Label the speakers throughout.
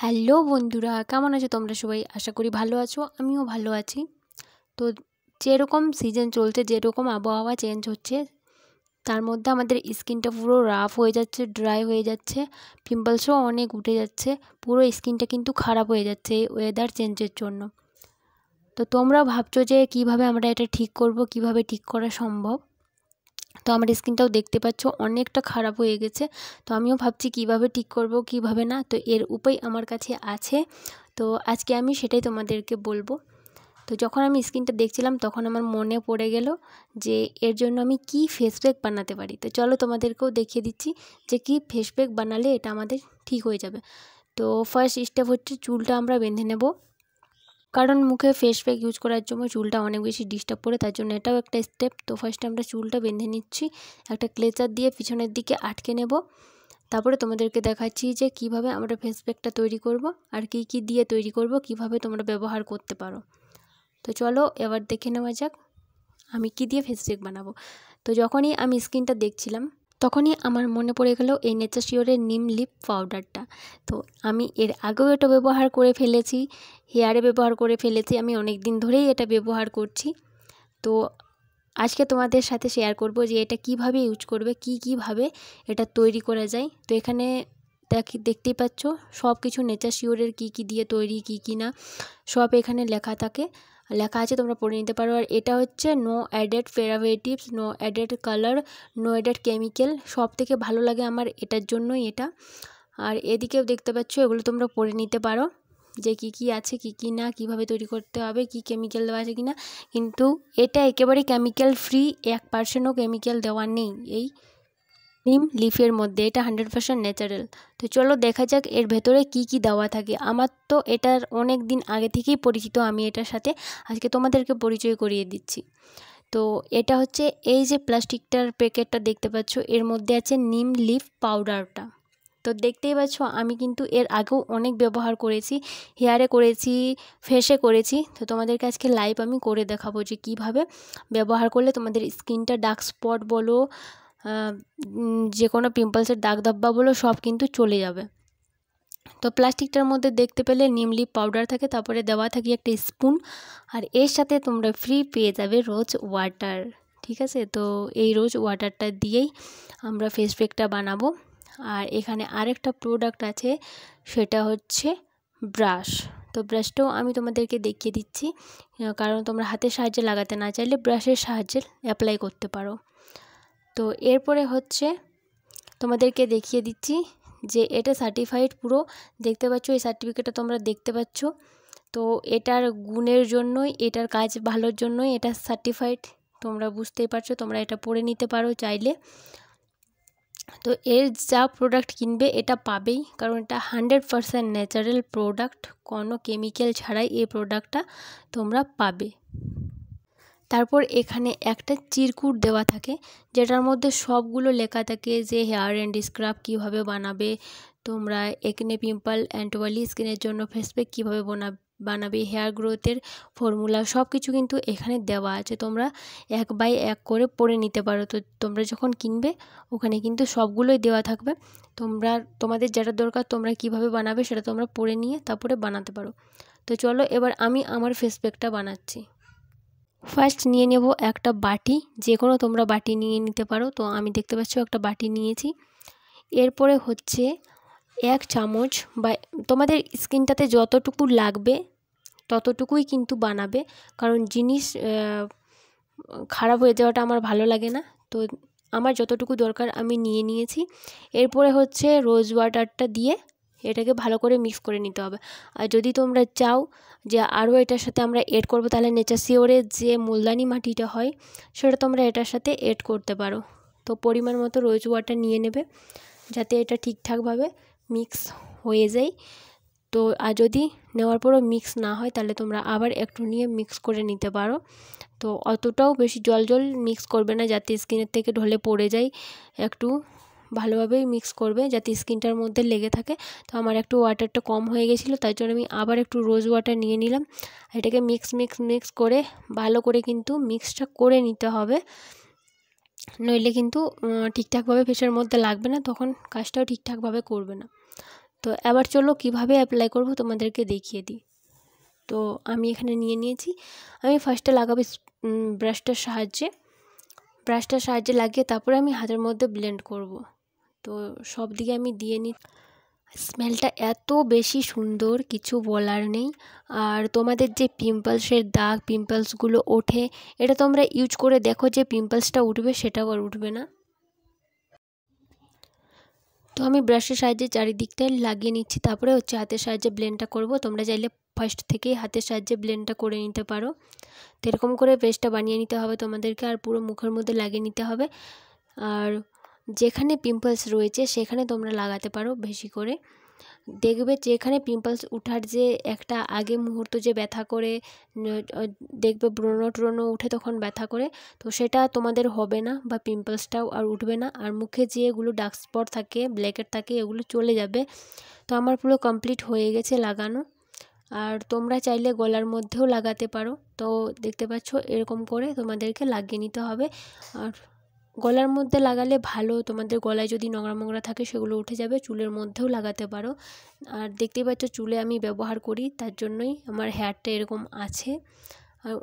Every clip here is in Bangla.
Speaker 1: হ্যালো বন্ধুরা, কেমন আছো তোমরা সবাই? আশা করি ভালো আছো, আমিও ভালো আছি। তো যেরকম সিজন চলছে, যেরকম আবহাওয়া চেঞ্জ হচ্ছে, তার মধ্যে আমাদের স্কিনটা পুরো রাফ হয়ে যাচ্ছে, ড্রাই হয়ে যাচ্ছে, পিম্পলসও অনেক উঠে যাচ্ছে, পুরো স্কিনটা কিন্তু খারাপ হয়ে যাচ্ছে এই ওয়েদার চেঞ্জের জন্য। তো তোমরা ভাবছো যে কিভাবে আমরা এটা ঠিক করব, কিভাবে ঠিক করা সম্ভব। তো আমার স্কিনটাও দেখতে পাচ্ছ অনেকটা খারাপ হয়ে গেছে। তো আমিও ভাবছি কিভাবে ঠিক করব, কিভাবে না। তো এর উপায় আমার কাছে আছে, তো আজকে আমি সেটাই তোমাদেরকে বলবো। তো যখন আমি স্কিনটা দেখছিলাম তখন আমার মনে পড়ে গেল যে এর জন্য আমি কি ফেস প্যাক বানাতে পারি। তো চলো তোমাদেরকেও দেখিয়ে দিচ্ছি যে কি ফেস প্যাক বানালে এটা আমাদের ঠিক হয়ে যাবে। তো ফার্স্ট স্টেপ হচ্ছে চুলটা আমরা বেঁধে নেব, কারণ মুখে ফেস প্যাক ইউজ করার জন্য চুলটা অনেক বেশি ডিস্টার্ব করে, তার জন্য এটাও একটা স্টেপ। তো ফার্স্টে আমরা চুলটা বেঁধে নিচ্ছি, একটা ক্লেচার দিয়ে পিছনের দিকে আটকে নেব। তারপরে তোমাদেরকে দেখাচ্ছি যে কিভাবে আমরা ফেস প্যাকটা তৈরি করব আর কি কি দিয়ে তৈরি করব, কিভাবে তোমরা ব্যবহার করতে পারো। তো চলো এবার দেখে নেওয়া যাক আমি কি দিয়ে ফেস প্যাক বানাবো। তো যখনই আমি স্কিনটা দেখছিলাম তখনই আমার মনে পড়ে গেল এই নেচার শিওরের নিম লিপ পাউডারটা। তো আমি এর আগেও এটা ব্যবহার করে ফেলেছি, হেয়ারে ব্যবহার করে ফেলেছি, আমি অনেক দিন ধরেই এটা ব্যবহার করছি। তো আজকে তোমাদের সাথে শেয়ার করব যে এটা কিভাবে ইউজ করবে, কিভাবে এটা তৈরি করা যায়। তো এখানে দেখতেই পাচ্ছ সব কিছু নেচার শিওরের কী দিয়ে তৈরি, কী না সব এখানে লেখা আছে, তোমরা পড়ে নিতে পারো। আর এটা হচ্ছে no added preservatives, no added colour, no added chemical. সব থেকে ভালো লাগে আমার এটার জন্যই এটা। আর এদিকেও দেখতে পাচ্ছ, এগুলো তোমরা পড়ে নিতে পারো যে কী আছে, কী না, কিভাবে তৈরি করতে হবে, কি কেমিক্যাল দেওয়া আছে কিনা। কিন্তু এটা একেবারে কেমিক্যাল ফ্রি, 1%ও কেমিক্যাল দেওয়া নেই এই নিম লিফের মধ্যে, এটা 100% ন্যাচারাল। তো চলো দেখা যাক এর ভেতরে কি দেওয়া থাকে। আমার তো এটার অনেক দিন আগে থেকেই পরিচিত আমি এটার সাথে, আজকে তোমাদেরকে পরিচয় করিয়ে দিচ্ছি। তো এটা হচ্ছে এই যে প্লাস্টিকটার প্যাকেটটা দেখতে পাচ্ছ, এর মধ্যে আছে নিম লিফ পাউডারটা। তো দেখতেই পাচ্ছ আমি কিন্তু এর আগেও অনেক ব্যবহার করেছি, হেয়ারে করেছি, ফেসে করেছি। তো তোমাদেরকে আজকে লাইভ আমি করে দেখাবো যে কিভাবে ব্যবহার করলে তোমাদের স্কিনটা ডার্ক স্পট বলো, যে কোনো পিম্পলসের দাগ ধব্বা বলো, সব কিন্তু চলে যাবে। তো প্লাস্টিকটার মধ্যে দেখতে পেলে নিম লিপ পাউডার থাকে, তারপরে দেওয়া থাকে একটা স্পুন, আর এর সাথে তোমরা ফ্রি পেয়ে যাবে রোজ ওয়াটার। ঠিক আছে, তো এই রোজ ওয়াটারটা দিয়েই আমরা ফেস প্যাকটা বানাবো। আর এখানে আরেকটা প্রোডাক্ট আছে, সেটা হচ্ছে ব্রাশ। তো ব্রাশটাও আমি তোমাদেরকে দেখিয়ে দিচ্ছি, কারণ তোমরা হাতের সাহায্যে লাগাতে না চাইলে ব্রাশের সাহায্যে অ্যাপ্লাই করতে পারো। তো এরপরে হচ্ছে তোমাদেরকে দেখিয়ে দিচ্ছি যে এটা সার্টিফাইড পুরো, দেখতে পাচ্ছ এই সার্টিফিকেটটা তোমরা দেখতে পাচ্ছ। তো এটার গুণের জন্যই, এটার কাজ ভালোর জন্যই এটা সার্টিফাইড, তোমরা বুঝতেই পারছো। তোমরা এটা পড়ে নিতে পারো চাইলে। তো এর যা প্রোডাক্ট কিনবে এটা পাবেই, কারণ এটা 100% ন্যাচারাল প্রোডাক্ট, কোনো কেমিক্যাল ছাড়াই এই প্রোডাক্টটা তোমরা পাবে। তারপর এখানে একটা চিরকুট দেওয়া থাকে, যেটার মধ্যে সবগুলো লেখা থাকে যে হেয়ার অ্যান্ড স্ক্রাব কীভাবে বানাবে, তোমরা একনে পিম্পল অ্যান্ড অয়েলি স্কিনের জন্য ফেস প্যাক কীভাবে বানাবে, হেয়ার গ্রোথের ফর্মুলা, সব কিছু কিন্তু এখানে দেওয়া আছে। তোমরা 1 বাই 1 করে পড়ে নিতে পারো। তো তোমরা যখন কিনবে ওখানে কিন্তু সবগুলোই দেওয়া থাকবে, তোমাদের যেটা দরকার তোমরা কিভাবে বানাবে সেটা তোমরা পড়ে নিয়ে তারপরে বানাতে পারো। তো চলো এবার আমি আমার ফেস প্যাকটা বানাচ্ছি। ফার্স্ট নিয়ে নেব একটা বাটি, যে কোনো তোমরা বাটি নিয়ে নিতে পারো। তো আমি দেখতে পাচ্ছ একটা বাটি নিয়েছি। এরপরে হচ্ছে 1 চামচ, বা তোমাদের স্কিনটাতে যতটুকু লাগবে ততটুকুই কিন্তু বানাবে, কারণ জিনিস খারাপ হয়ে যাওয়াটা আমার ভালো লাগে না। তো আমার যতটুকু দরকার আমি নিয়ে নিয়েছি। এরপরে হচ্ছে রোজ ওয়াটারটা দিয়ে এটাকে ভালো করে মিক্স করে নিতে হবে। আর যদি তোমরা চাও যে আরও এটার সাথে আমরা এড করব, তাহলে নেচার শিওরের যে মুলতানি মাটিটা হয় সেটা তোমরা এটার সাথে এড করতে পারো। তো পরিমাণ মতো রোজ ওয়াটার নিয়ে নেবে, যাতে এটা ঠিকঠাকভাবে মিক্স হয়ে যায়। তো আর যদি নেওয়ার পরও মিক্স না হয় তাহলে তোমরা আবার একটু নিয়ে মিক্স করে নিতে পারো। তো অতটাও বেশি জল মিক্স করবে না, যাতে স্কিনের থেকে ঢলে পড়ে যায়, একটু ভালোভাবেই মিক্স করবে যাতে স্কিনটার মধ্যে লেগে থাকে। তো আমার একটু ওয়াটারটা কম হয়ে গেছিলো, তাই জন্য আমি আবার একটু রোজ ওয়াটার নিয়ে নিলাম। এটাকে মিক্স করে ভালো করে কিন্তু মিক্সটা করে নিতে হবে, নইলে কিন্তু ঠিকঠাকভাবে ফেসের মধ্যে লাগবে না, তখন কাজটাও ঠিকঠাকভাবে করবে না। তো এবার চলো কিভাবে অ্যাপ্লাই করব তোমাদেরকে দেখিয়ে দিই। তো আমি এখানে নিয়ে নিয়েছি। আমি ফার্স্টে লাগাবো ব্রাশটার সাহায্যে লাগিয়ে তারপরে আমি হাতের মধ্যে ব্লেন্ড করব। তো সব দিকে আমি দিয়ে নিই। স্মেলটা এত বেশি সুন্দর, কিছু বলার নেই। আর তোমাদের যে পিম্পলসের দাগ, পিম্পলসগুলো ওঠে, এটা তোমরা ইউজ করে দেখো যে পিম্পলসটা উঠবে, সেটাও আর উঠবে না। তো আমি ব্রাশের সাহায্যে চারিদিকটায় লাগিয়ে নিচ্ছি, তারপরে হাতের সাহায্যে ব্লেন্ডটা করব। তোমরা চাইলে ফার্স্ট থেকেই হাতের সাহায্যে ব্লেন্ডটা করে নিতে পারো। তো এরকম করে পেস্টটা বানিয়ে নিতে হবে তোমাদেরকে, আর পুরো মুখের মধ্যে লাগিয়ে নিতে হবে। আর যেখানে পিম্পলস রয়েছে সেখানে তোমরা লাগাতে পারো বেশি করে। দেখবে যেখানে পিম্পলস উঠার যে একটা আগে মুহূর্ত যে ব্যথা করে, দেখবে ব্রণ উঠে তখন ব্যথা করে, তো সেটা তোমাদের হবে না, বা পিম্পলসটাও আর উঠবে না। আর মুখে যে এগুলো ডার্ক স্পট থাকে, ব্ল্যাকেট থাকে, এগুলো চলে যাবে। তো আমার পুরো কমপ্লিট হয়ে গেছে লাগানো। আর তোমরা চাইলে গলার মধ্যেও লাগাতে পারো। তো দেখতে পাচ্ছ এরকম করে তোমাদেরকে লাগিয়ে নিতে হবে। আর গলার মধ্যে লাগালে ভালো, তোমাদের গলায় যদি নোংরা থাকে সেগুলো উঠে যাবে। চুলের মধ্যেও লাগাতে পারো। আর দেখতেই পাচ্ছ চুলে আমি ব্যবহার করি, তার জন্যই আমার হেয়ারটা এরকম আছে। আর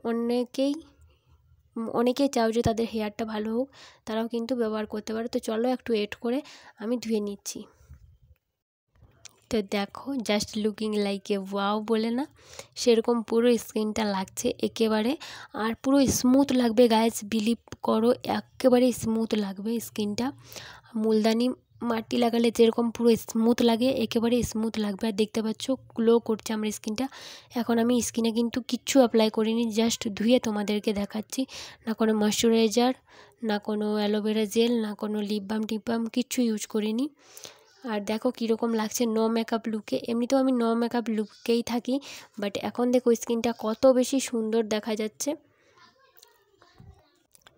Speaker 1: অনেকেই চাও যে তাদের হেয়ারটা ভালো হোক, তারাও কিন্তু ব্যবহার করতে পারে। তো চলো একটু ওয়েট করে আমি ধুয়ে নিচ্ছি। তো দেখো, just looking like a wow বলে না, সেরকম পুরো স্কিনটা লাগছে একেবারে। আর পুরো স্মুথ লাগবে গাইজ, বিলিভ করো, একেবারে স্মুথ লাগবে স্কিনটা। মুলতানি মাটি লাগালে যেরকম পুরো স্মুথ লাগে, একেবারে স্মুথ লাগবে। আর দেখতে পাচ্ছ গ্লো করছে আমার স্কিনটা। এখন আমি স্কিনে কিন্তু কিচ্ছু অ্যাপ্লাই করিনি, জাস্ট ধুয়ে তোমাদেরকে দেখাচ্ছি। না কোনো ময়শ্চারাইজার, না কোনো অ্যালোভেরা জেল, না কোনো লিপ বাম টিপ বাম, কিচ্ছু ইউজ করিনি। আর দেখো কীরকম লাগছে নো মেকআপ লুকে। এমনিতেও আমি নো মেকআপ লুকেই থাকি, বাট এখন দেখো স্কিনটা কত বেশি সুন্দর দেখা যাচ্ছে।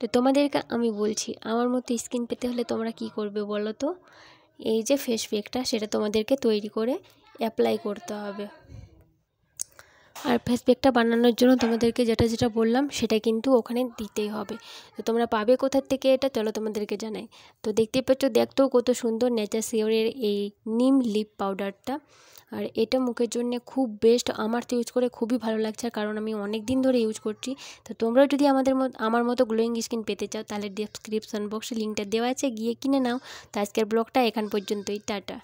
Speaker 1: তো তোমাদেরকে আমি বলছি, আমার মতো স্কিন পেতে হলে তোমরা কি করবে বলো তো? এই যে ফেস প্যাকটা, সেটা তোমাদেরকে তৈরি করে অ্যাপ্লাই করতে হবে। আর ফেস প্যাকটা বানানোর জন্য তোমাদেরকে যেটা বললাম সেটা কিন্তু ওখানে দিতেই হবে। তো তোমরা পাবে কোথার থেকে এটা, চলো তোমাদেরকে জানাই। তো দেখতেই পাচ্ছ, দেখতেও কত সুন্দর নেচার শিওরের এই নিম লিপ পাউডারটা। আর এটা মুখের জন্য খুব বেস্ট, আমার তো ইউজ করে খুবই ভালো লাগছে, কারণ আমি অনেক দিন ধরে ইউজ করছি। তো তোমরাও যদি আমার মতো গ্লোয়িং স্কিন পেতে চাও, তাহলে ডেসক্রিপশন বক্সে লিঙ্কটা দেওয়া আছে, গিয়ে কিনে নাও। তো আজকের ব্লগটা এখান পর্যন্তই, টাটা।